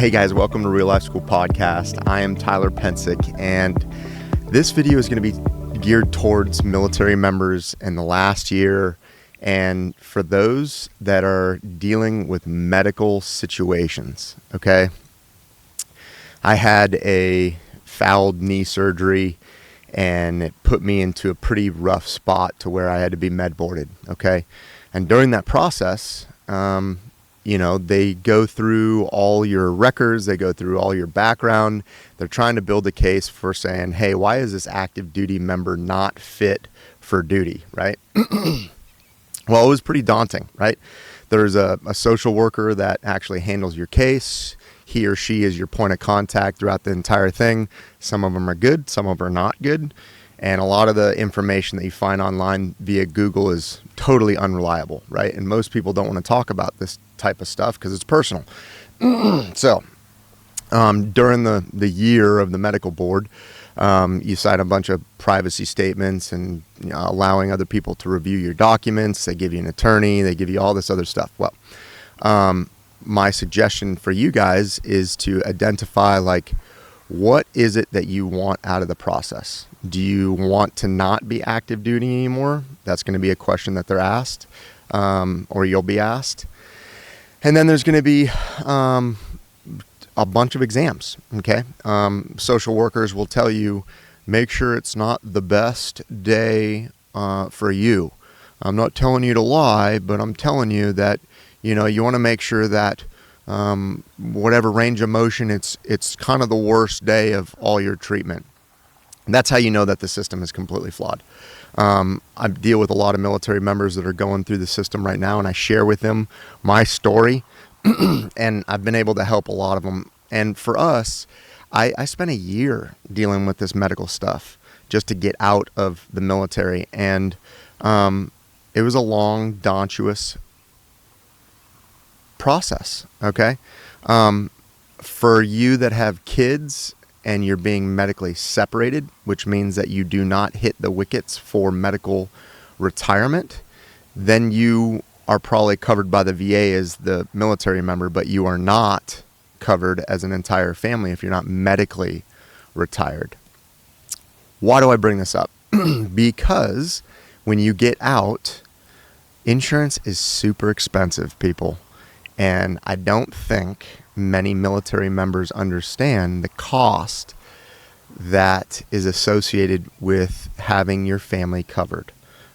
Hey guys, welcome to Real Life School Podcast. I am Tyler Pensick, and this video is going to be geared towards military members in the last year and for those that are dealing with medical situations, okay? I had a fouled knee surgery and it put me into a pretty rough spot to where I had to be med boarded, okay? And during that process, they go through all your records, they go through all your background. They're trying to build a case for saying, hey, why is this active duty member not fit for duty, right? Well, it was pretty daunting, right? There's a social worker that actually handles your case. He or she is your point of contact throughout the entire thing. Some of them are good, some of them are not good. And a lot of the information that you find online via Google is totally unreliable, right? And most people don't want to talk about this type of stuff because it's personal. So during the year of the medical board, you sign a bunch of privacy statements and allowing other people to review your documents. They give you an attorney. They give you all this other stuff. Well, my suggestion for you guys is to identify, what is it that you want out of the process? Do you want to not be active duty anymore? That's going to be a question that they're asked, or you'll be asked. And then there's going to be a bunch of exams, okay? Social workers will tell you, make sure it's not the best day for you. I'm not telling you to lie, but I'm telling you that, you want to make sure that whatever range of motion, it's kind of the worst day of all your treatment. And that's how you know that the system is completely flawed. I deal with a lot of military members that are going through the system right now, and I share with them my story, and I've been able to help a lot of them. And for us, I spent a year dealing with this medical stuff just to get out of the military, and it was a long, daunting process, okay? For you that have kids and you're being medically separated, which means that you do not hit the wickets for medical retirement, then you are probably covered by the VA as the military member, but you are not covered as an entire family if you're not medically retired. Why do I bring this up? Because when you get out, insurance is super expensive, people. And I don't think many military members understand the cost that is associated with having your family covered.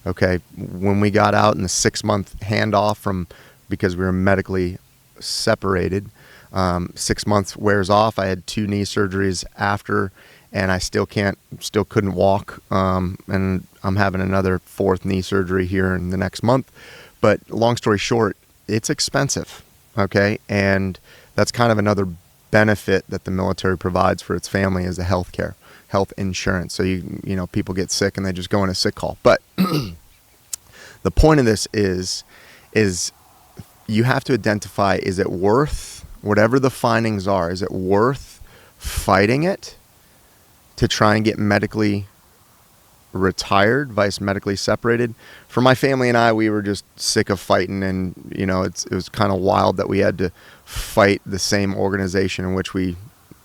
Okay, when we got out in the 6-month handoff because we were medically separated, 6 months wears off. I had 2 knee surgeries after, and I still couldn't walk. And I'm having another 4th knee surgery here in the next month. But long story short, it's expensive. Okay, and that's kind of another benefit that the military provides for its family is the health insurance. So people get sick and they just go on a sick call. But the point of this is you have to identify, is it worth, whatever the findings are, is it worth fighting it to try and get medically retired, vice medically separated? For my family and I, we were just sick of fighting, and it was kind of wild that we had to fight the same organization in which we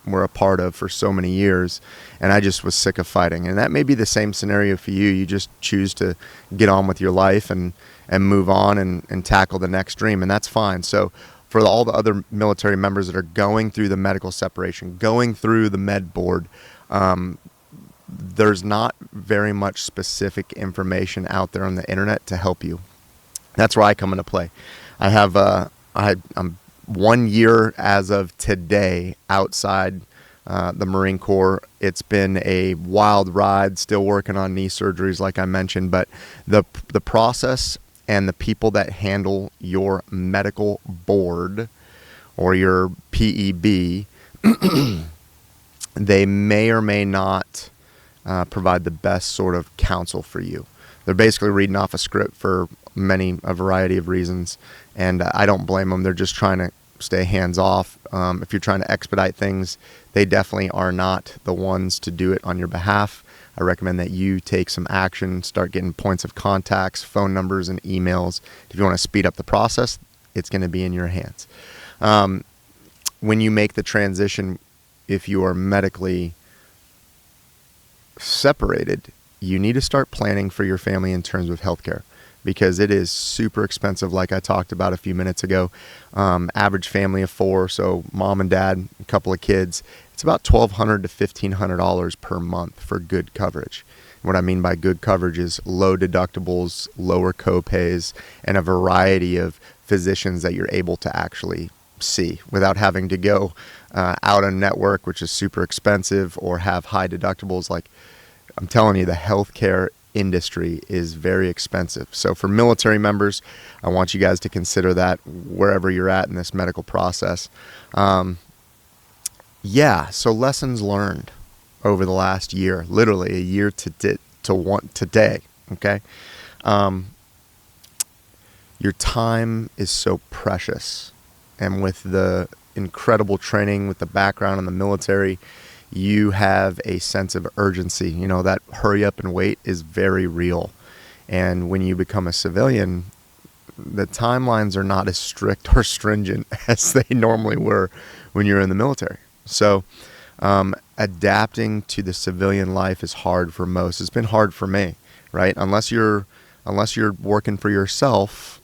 were a part of for so many years, and I just was sick of fighting. And that may be the same scenario for you. You just choose to get on with your life and move on and tackle the next dream, and that's fine. So for all the other military members that are going through the medical separation, going through the med board, there's not very much specific information out there on the internet to help you. That's where I come into play. I'm 1 year as of today outside the Marine Corps. It's been a wild ride, still working on knee surgeries like I mentioned, but the process and the people that handle your medical board or your PEB, they may or may not provide the best sort of counsel for you. They're basically reading off a script for a variety of reasons, and I don't blame them. They're just trying to stay hands off. If you're trying to expedite things, they definitely are not the ones to do it on your behalf. I recommend that you take some action, start getting points of contacts, phone numbers, and emails. If you want to speed up the process, it's going to be in your hands. when you make the transition, if you are medically separated, you need to start planning for your family in terms of healthcare, because it is super expensive. Like I talked about a few minutes ago, average family of 4, so mom and dad, a couple of kids, it's about $1,200 to $1,500 per month for good coverage. What I mean by good coverage is low deductibles, lower copays, and a variety of physicians that you're able to actually see without having to go out on network, which is super expensive, or have high deductibles. Like, I'm telling you, the healthcare industry is very expensive. So for military members, I want you guys to consider that wherever you're at in this medical process. So lessons learned over the last year, literally a year today. Okay. Your time is so precious. And with the incredible training, with the background in the military, you have a sense of urgency. You know, that hurry up and wait is very real. And when you become a civilian, the timelines are not as strict or stringent as they normally were when you're in the military. So adapting to the civilian life is hard for most. It's been hard for me, right? Unless you're working for yourself,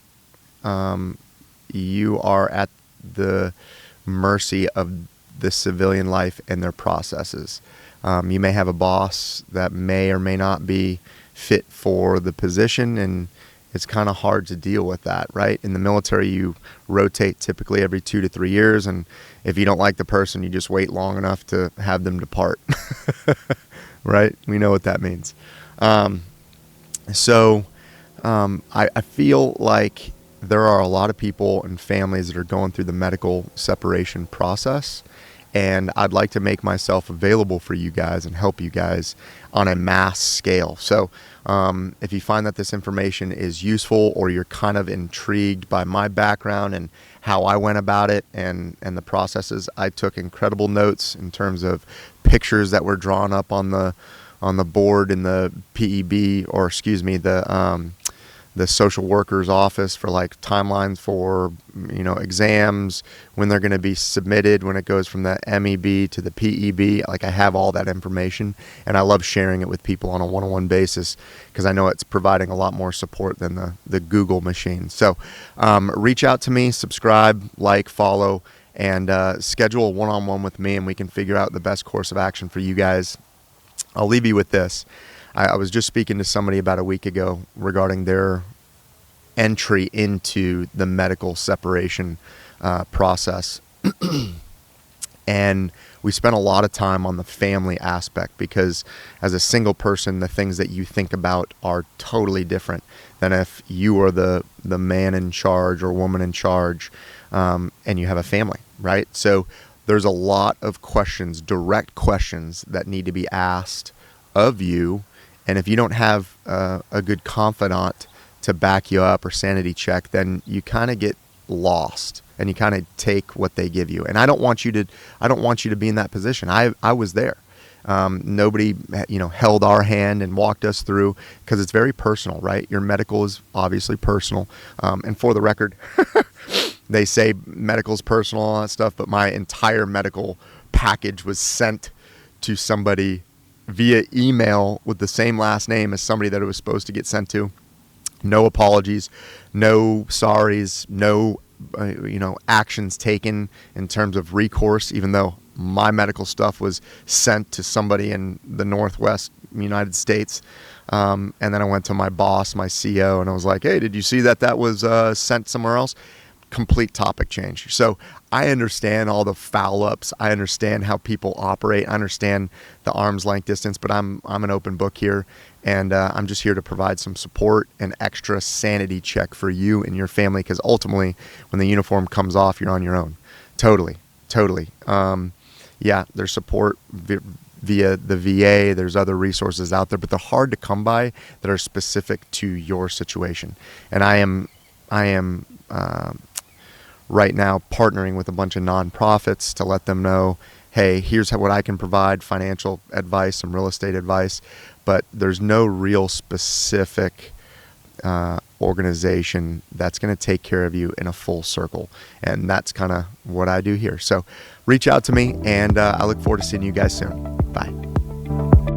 you are at the mercy of the civilian life and their processes. You may have a boss that may or may not be fit for the position, and it's kind of hard to deal with that, right? In the military, you rotate typically every 2 to 3 years, and if you don't like the person, you just wait long enough to have them depart, right? We know what that means. I feel like there are a lot of people and families that are going through the medical separation process, and I'd like to make myself available for you guys and help you guys on a mass scale. So if you find that this information is useful, or you're kind of intrigued by my background and how I went about it and the processes, I took incredible notes in terms of pictures that were drawn up on the board in the PEB, or excuse me, the social worker's office, for like timelines for, exams, when they're going to be submitted, when it goes from the MEB to the PEB. Like, I have all that information, and I love sharing it with people on a one-on-one basis, because I know it's providing a lot more support than the Google machine. So reach out to me, subscribe, like, follow, and schedule a one-on-one with me, and we can figure out the best course of action for you guys. I'll leave you with this. I was just speaking to somebody about a week ago regarding their entry into the medical separation process. And we spent a lot of time on the family aspect, because as a single person, the things that you think about are totally different than if you are the man in charge or woman in charge, and you have a family, right? So there's a lot of questions, direct questions, that need to be asked of you. And if you don't have a good confidant to back you up or sanity check, then you kind of get lost, and you kind of take what they give you. And I don't want you to be in that position. I was there. Nobody, held our hand and walked us through, because it's very personal, right? Your medical is obviously personal. And for the record, they say medical is personal, all that stuff, but my entire medical package was sent to somebody via email with the same last name as somebody that it was supposed to get sent to. No apologies, no sorries, no actions taken in terms of recourse, even though my medical stuff was sent to somebody in the Northwest United States. And then I went to my boss, my CEO, and I was like, hey, did you see that was sent somewhere else? Complete topic change. So I understand all the foul ups. I understand how people operate. I understand the arm's length distance, but I'm an open book here, and I'm just here to provide some support and extra sanity check for you and your family, because ultimately, when the uniform comes off, you're on your own. Totally. There's support via the VA. There's other resources out there, but they're hard to come by that are specific to your situation. And I am right now partnering with a bunch of nonprofits to let them know, hey, here's what I can provide: financial advice, some real estate advice, but there's no real specific organization that's going to take care of you in a full circle. And that's kind of what I do here. So reach out to me, and I look forward to seeing you guys soon. Bye.